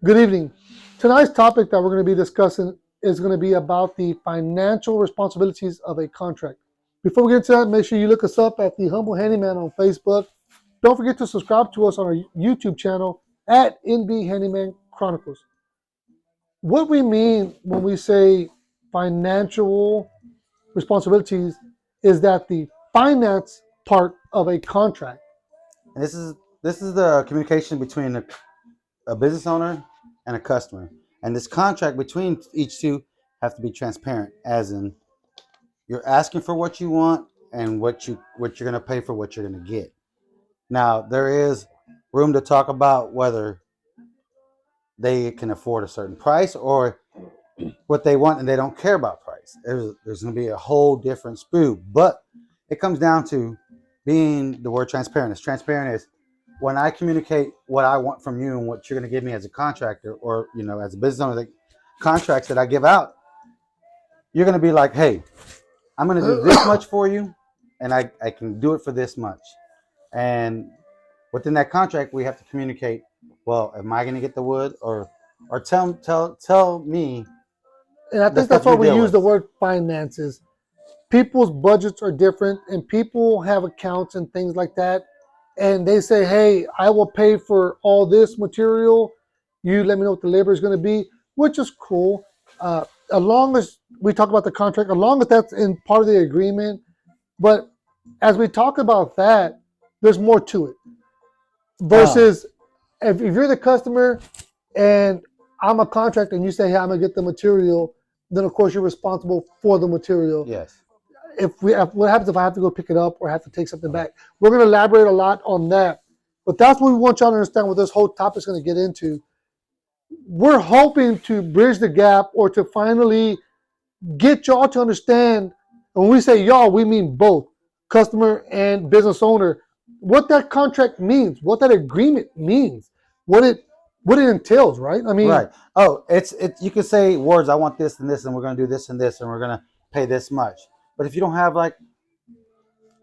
Good evening. Tonight's topic that we're going to be discussing is going to be about the financial responsibilities of a contract. Before we get to that, make sure you look us up at The Humble Handyman on Facebook. Don't forget to subscribe to us on our YouTube channel at NB Handyman Chronicles. What we mean when we say financial responsibilities is that the finance part of a contract. And this is the communication between a business owner and a customer. And this contract between each two have to be transparent, as in you're asking for what you want and what you're gonna pay for what you're gonna get. Now there is room to talk about whether they can afford a certain price or what they want and they don't care about price. There's gonna be a whole different spew. But it comes down to being the word transparent. As transparent as when I communicate what I want from you and what you're going to give me as a contractor or as a business owner, the contracts that I give out, you're going to be like, hey, I'm going to do this much for you and I can do it for this much. And within that contract, we have to communicate, well, am I going to get the wood or tell me. And I think that's why we use the word finances. People's budgets are different and people have accounts and things like that. And they say, hey, I will pay for all this material. You let me know what the labor is going to be, which is cool. As long as we talk about the contract, as long as that's in part of the agreement. But as we talk about that, there's more to it. Versus if you're the customer and I'm a contractor and you say, hey, I'm going to get the material, then of course you're responsible for the material. Yes. What happens if I have to go pick it up or have to take something back? We're going to elaborate a lot on that. But that's what we want y'all to understand what this whole topic is going to get into. We're hoping to bridge the gap or to finally get y'all to understand. When we say y'all, we mean both customer and business owner. What that contract means, what that agreement means, what it entails, right? I mean, right. Oh, it's you can say words. I want this and this, and we're going to do this and this, and we're going to pay this much. But if you don't have like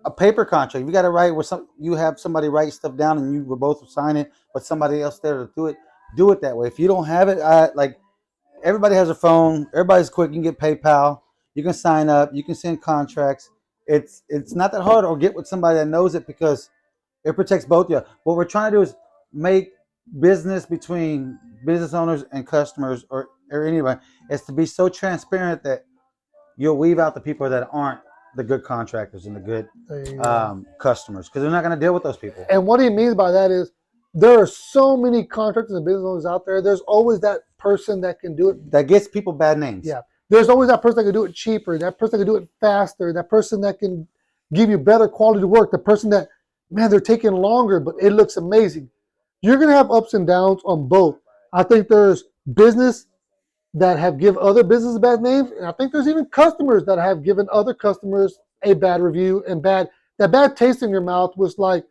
a paper contract, you got to write where you have somebody write stuff down and you were both sign it, but somebody else there to do it that way. If you don't have it, like everybody has a phone, everybody's quick. You can get PayPal, you can sign up, you can send contracts. It's not that hard, or get with somebody that knows it because it protects both of you. What we're trying to do is make business between business owners and customers or anybody is to be so transparent that you'll weave out the people that aren't the good contractors and the good customers, because they're not going to deal with those people. And what he means by that is there are so many contractors and business owners out there. There's always that person that can do it. That gets people bad names. Yeah. There's always that person that can do it cheaper, that person that can do it faster, that person that can give you better quality work, the person that, man, they're taking longer, but it looks amazing. You're going to have ups and downs on both. I think there's business that have given other businesses bad names, and I think there's even customers that have given other customers a bad review and that bad taste in your mouth was like,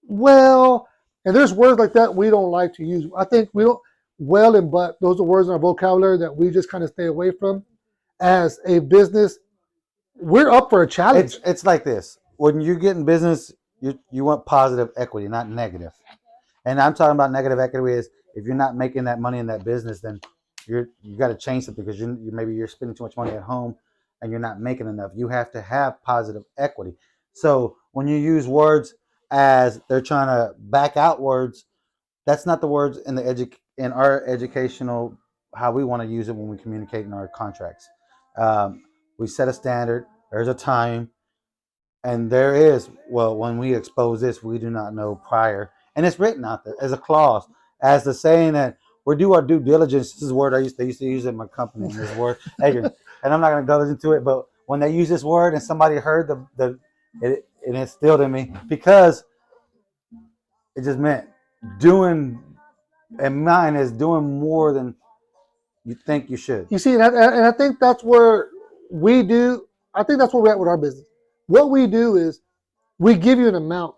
well, and there's words like that we don't like to use. I think we don't, well and but, those are words in our vocabulary that we just kind of stay away from. As a business, we're up for a challenge. It's like this. When you get in business, you want positive equity, not negative. And I'm talking about negative equity is if you're not making that money in that business, then you got to change something because maybe you're spending too much money at home and you're not making enough. You have to have positive equity. So when you use words as they're trying to back out words, that's not the words in our educational how we want to use it when we communicate in our contracts. We set a standard. There's a time, and there is when we expose this, we do not know prior, and it's written out there as a clause, as the saying that we do our due diligence. This is a word they used to use in my company. This word, Adrian, and I'm not going to go into it, but when they use this word and somebody heard it instilled in me because it just meant doing, and mine is doing more than you think you should. You see, and I think that's where we do. I think that's where we're at with our business. What we do is we give you an amount,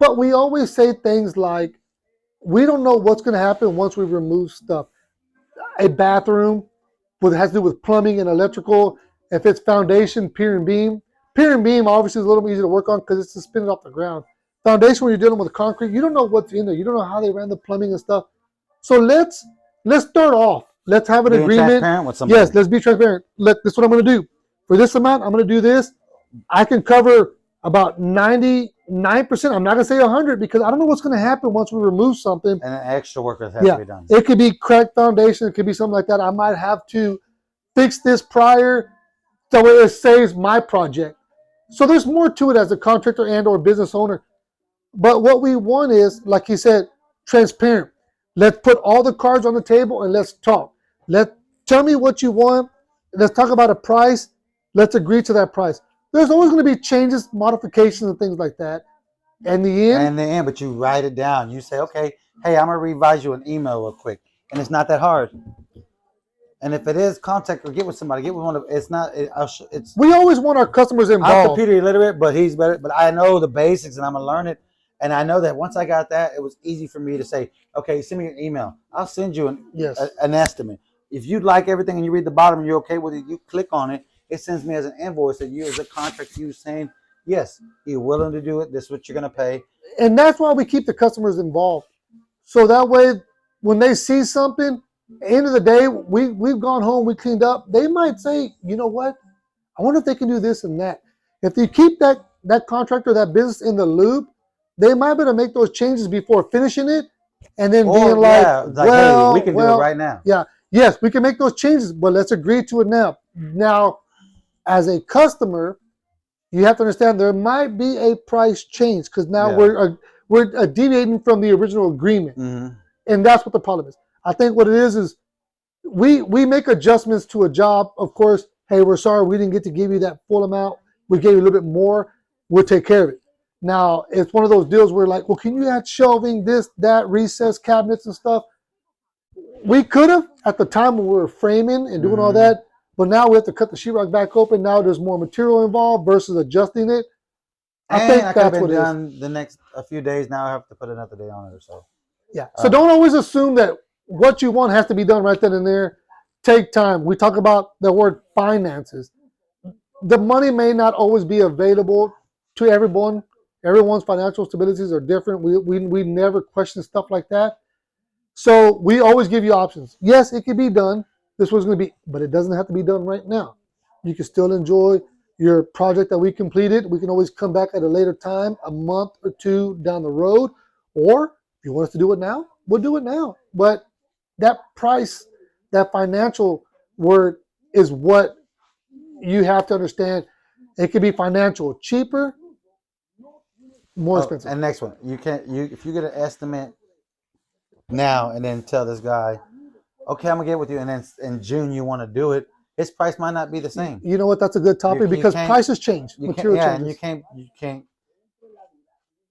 but we always say things like, we don't know what's going to happen once we remove stuff. A bathroom, what has to do with plumbing and electrical, if it's foundation, pier and beam. Pier and beam obviously is a little bit easier to work on because it's suspended off the ground. Foundation, when you're dealing with concrete, you don't know what's in there. You don't know how they ran the plumbing and stuff. So let's start off. Let's have an Being agreement. transparent with somebody. Yes, let's be transparent. This is what I'm going to do. For this amount, I'm going to do this. I can cover about 99%. I'm not going to say 100 because I don't know what's going to happen once we remove something. And then extra work has Yeah, to be done. it could be cracked foundation. It could be something like that. I might have to fix this prior so it saves my project. So there's more to it as a contractor and or business owner. But what we want is, like you said, transparent. Let's put all the cards on the table and let's talk. Tell me what you want. Let's talk about a price. Let's agree to that price. There's always going to be changes, modifications, and things like that. In the end, but you write it down. You say, okay, hey, I'm gonna revise you an email real quick, and it's not that hard. And if it is, contact or get with somebody. Get with one of. It's not. It's. we always want our customers I'm involved. computer illiterate, but he's better. But I know the basics, and I'm gonna learn it. And I know that once I got that, it was easy for me to say, okay, send me an email. I'll send you an estimate. If you like everything and you read the bottom and you're okay with it, you click on it. It sends me as an invoice that you, as a contract, you saying, yes, you're willing to do it. This is what you're gonna pay. And that's why we keep the customers involved. So that way, when they see something, at the end of the day, we've gone home, we cleaned up. They might say, you know what? I wonder if they can do this and that. If you keep that contractor, that business in the loop, they might be able to make those changes before finishing it, and then being hey, we can do it right now. Yeah, yes, we can make those changes, but let's agree to it now. Now, as a customer, you have to understand there might be a price change because now we're deviating from the original agreement, and that's what the problem is. I think what it is we make adjustments to a job. Of course, hey, we're sorry we didn't get to give you that full amount. We gave you a little bit more. We'll take care of it. Now, it's one of those deals where like, well, can you add shelving, this, that, recess cabinets and stuff? We could have at the time when we were framing and doing all that, but now we have to cut the sheetrock back open. Now there's more material involved versus adjusting it. I think that's what it is. The next a few days now, I have to put another day on it or so. Yeah. So don't always assume that what you want has to be done right then and there. Take time. We talk about the word finances. The money may not always be available to everyone. Everyone's financial stabilities are different. We never question stuff like that. So we always give you options. Yes, it can be done. This was going to be, but it doesn't have to be done right now. You can still enjoy your project that we completed. We can always come back at a later time, a month or two down the road. Or if you want us to do it now, we'll do it now. But that price, that financial word is what you have to understand. It could be financial, cheaper, more expensive. And next one, if you get an estimate now and then tell this guy, okay, I'm gonna get with you, and then in June you want to do it, his price might not be the same. You know what? That's a good topic because prices change. Material changes. And you can't.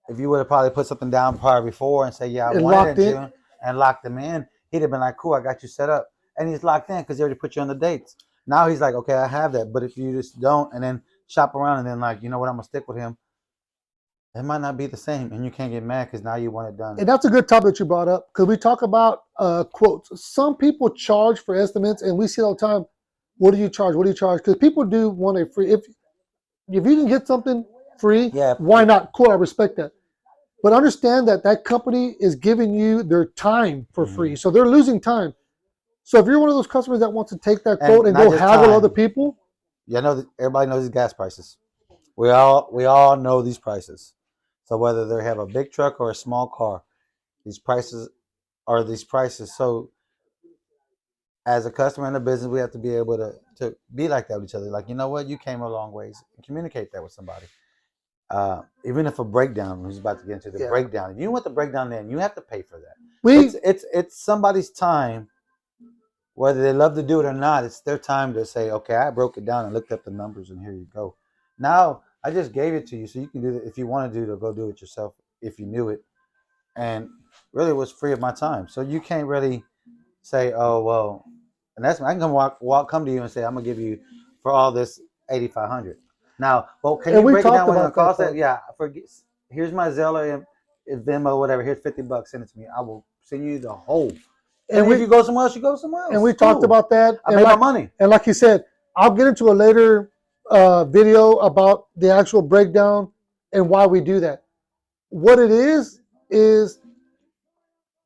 If you would have probably put something down prior before and say, yeah, I wanted it in June, and locked them in, he'd have been like, cool, I got you set up, and he's locked in because they already put you on the dates. Now he's like, okay, I have that, but if you just don't, and then shop around, and then like, you know what, I'm gonna stick with him. It might not be the same, and you can't get mad because now you want it done. And that's a good topic that you brought up because we talk about quotes. Some people charge for estimates, and we see all the time, what do you charge? What do you charge? Because people do want a free. If you can get something free, why not? Cool, I respect that. But understand that company is giving you their time for free. So they're losing time. So if you're one of those customers that wants to take that quote and go haggle other people. Yeah, I know that everybody knows these gas prices. We all know these prices. So whether they have a big truck or a small car, these prices are these prices. So as a customer in the business, we have to be able to be like that with each other. Like, you know what, you came a long ways. Communicate that with somebody. Even if a breakdown, who's about to get into the breakdown, if you want the breakdown in, you have to pay for that. It's somebody's time, whether they love to do it or not. It's their time to say, okay, I broke it down and looked up the numbers, and here you go. Now I just gave it to you, so you can do it if you want to do it. Go do it yourself if you knew it, and really it was free of my time. So you can't really say, oh well, and that's I can come to you and say, I'm gonna give you for all this $8,500. Now, well, can you break it down what it costs? Yeah, here's my Zelle, Venmo, whatever. Here's $50. Send it to me. I will send you the whole. And if you go somewhere else, you go somewhere else. And we talked about that. I made my money. And like you said, I'll get into a later video about the actual breakdown and why we do that. What it is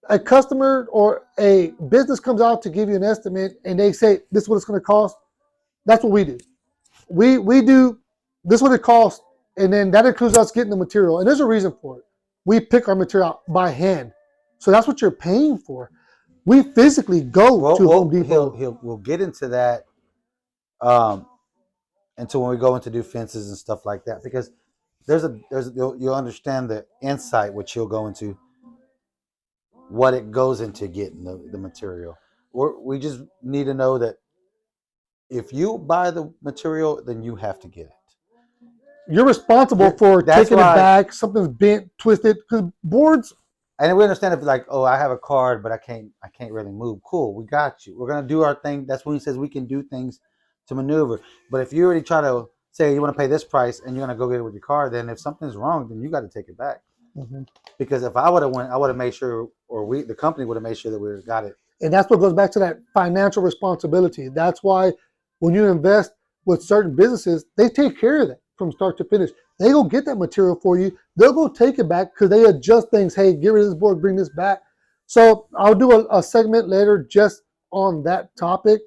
a customer or a business comes out to give you an estimate and they say this is what it's going to cost, that's what we do. We do this is what it costs, and then that includes us getting the material. And there's a reason for it. We pick our material out by hand, so that's what you're paying for. We physically go to Home Depot. We'll get into that until when we go into do fences and stuff like that, because you'll understand the insight which you'll go into what it goes into getting the material. We just need to know that if you buy the material, then you have to get it. You're responsible for taking it back. Something's bent, twisted, because boards. And we understand if like, oh, I have a card, but I can't really move. Cool, we got you. We're gonna do our thing. That's when he says we can do things to maneuver. But if you already try to say you want to pay this price and you're gonna go get it with your card, then if something's wrong, then you got to take it back. Mm-hmm. Because if I would have went, I would have made sure, or the company would have made sure that we got it. And that's what goes back to that financial responsibility. That's why when you invest with certain businesses, they take care of that from start to finish. They go get that material for you. They'll go take it back because they adjust things. Hey, get rid of this board, bring this back. So I'll do a segment later just on that topic.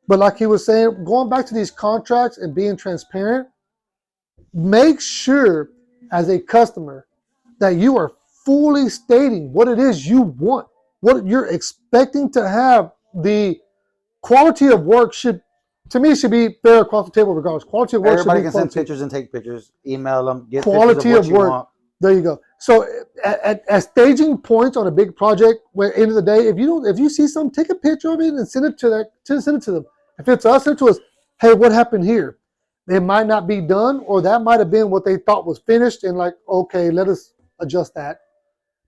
But like he was saying, going back to these contracts and being transparent, make sure as a customer that you are fully stating what it is you want, what you're expecting to have. The quality of work should be fair across the table regardless. Quality of work Everybody should be can send pictures and take pictures, email them, get quality pictures of what you want. There you go. So at staging points on a big project, where end of the day, if you see something, take a picture of it and send it to them. If it's us, send it to us. Hey, what happened here? It might not be done, or that might have been what they thought was finished, and like, okay, let us adjust that.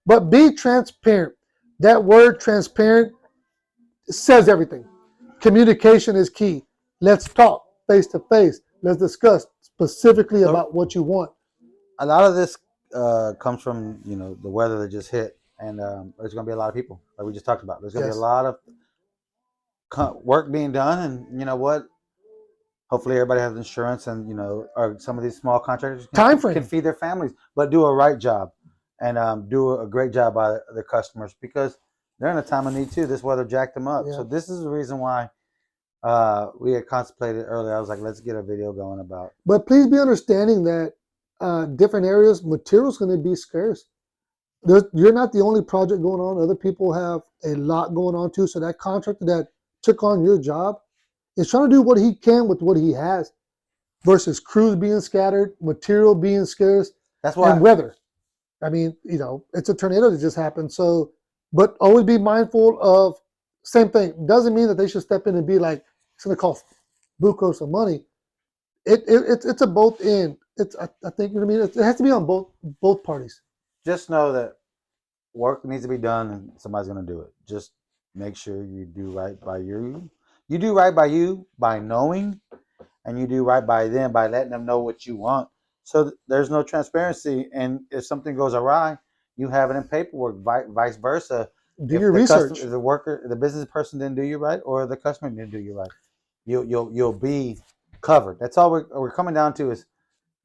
But be transparent. That word transparent says everything. Communication is key. Let's talk face to face. Let's discuss specifically about what you want. A lot of this comes from the weather that just hit, and there's going to be a lot of people like we just talked about. There's going to be a lot of work being done, and you know what? Hopefully, everybody has insurance, and or some of these small contractors can feed their families, but do a right job and do a great job by their customers because they're in a time of need too. This weather jacked them up, so this is the reason why. We had contemplated earlier. I was like, let's get a video going about. But please be understanding that different areas, material's going to be scarce. You're not the only project going on. Other people have a lot going on too. So that contractor that took on your job is trying to do what he can with what he has versus crews being scattered, material being scarce, that's why, and weather. I mean, it's a tornado that just happened. So, but always be mindful of same thing. Doesn't mean that they should step in and be like, it's going to cost bucos of money. It's a both end. I think it has to be on both parties. Just know that work needs to be done, and somebody's going to do it. Just make sure you do right by you. You do right by you by knowing, and you do right by them by letting them know what you want. So there's no transparency, and if something goes awry, you have it in paperwork. Vice versa. Do your research. If the business person didn't do you right, or the customer didn't do you right, you'll be covered. That's all we're coming down to is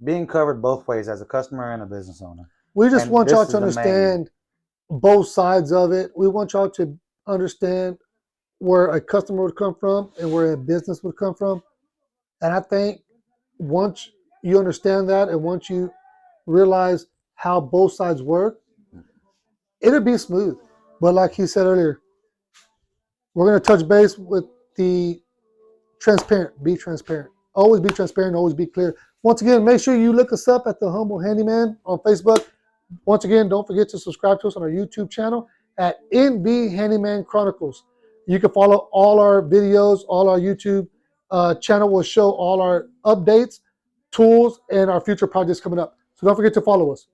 being covered both ways as a customer and a business owner. We just want y'all to understand both sides of it. We want y'all to understand where a customer would come from and where a business would come from. And I think once you understand that and once you realize how both sides work, it'll be smooth. But like he said earlier, we're going to touch base with the transparent. Be transparent. Always be transparent. Always be clear. Once again, make sure you look us up at The Humble Handyman on Facebook. Once again, don't forget to subscribe to us on our YouTube channel at NB Handyman Chronicles. You can follow all our videos. All our YouTube channel will show all our updates, tools, and our future projects coming up. So don't forget to follow us.